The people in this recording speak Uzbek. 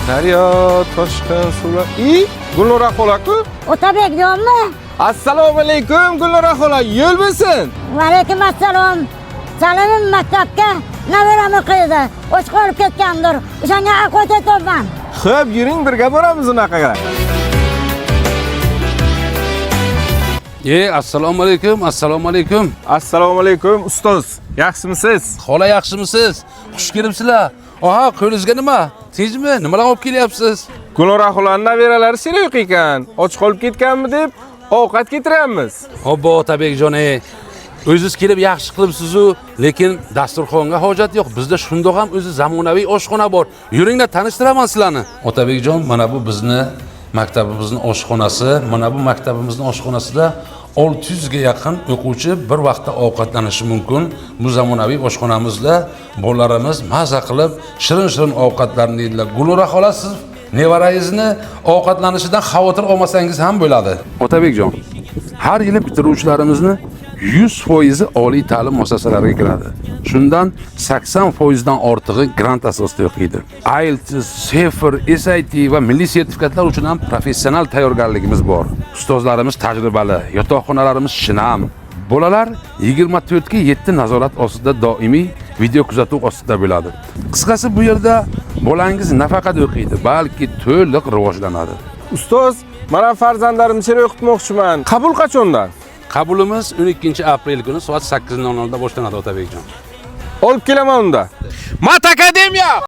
Daryo, toshqin suvlar. Gulnora xola-ku? Otabekjonmi? Assalomu alaykum Gulnora xola, yo'l bo'lsin. Va alaykum assalom. Salimim maktabga navaram o'qiydi. O'ch qolib ketgandir. O'shanga aqo't aytaman. Xo'p, yuring birga boramiz unaqaga. Assalomu alaykum, assalomu alaykum. Assalomu alaykum ustoz. Yaxshimisiz? Xola yaxshimisiz? Xush kelibsizlar. Aha, qo'lingizga nima? Tinchmi? Nimalar olib kelyapsiz? Gulnora xolaning nabiralari sira yo'q ekan. Och qolib ketganmi deb ovqat keltiryapmiz. Obbo Otabekjon, o'zingiz kelib yaxshi qilibsiz-ku, lekin dasturxonga hojat yo'q. Bizda shundoq ham o'zi zamonaviy oshxona bor. Yuringlar, tanishtiraman sizlarni. Otabekjon, mana bu bizni maktabimizning oshxonasi. Mana bu maktabimizning oshxonasida 600 ga yaqin o'quvchi bir vaqtda ovqatlanishi mumkin. Bu zamonaviy oshxonamizda bolalarimiz maza qilib shirin-shirin ovqatlarni yeydilar. Gulnora xola, siz nevarangizni ovqatlanishidan xavotir olmasangiz ham bo'ladi. Otabekjon, har yili bitiruvchilarimizni 100% oliy ta'lim muassasalariga kiradi. Shundan 80% dan ortig'i grant asosida o'qiydi. IELTS, TOEFL, SAT va milliy sertifikatlar uchun ham professional tayyorgarligimiz bor. Ustozlarimiz tajribali, yotoqxonalarimiz shinam. Bolalar 24 ga 7 nazorat ostida doimiy video kuzatuv ostida bo'ladi. Qisqasi bu yerda bolangiz nafaqat o'qiydi, balki to'liq rivojlanadi. Ustoz, men farzandlarimni sira o'qitmoqchiman. Qabul qachondan? Qabulimiz 12-aprel kuni soat 8:00 da boshlanadi Otabekjon. Olib kelaman unda. Mat akademiya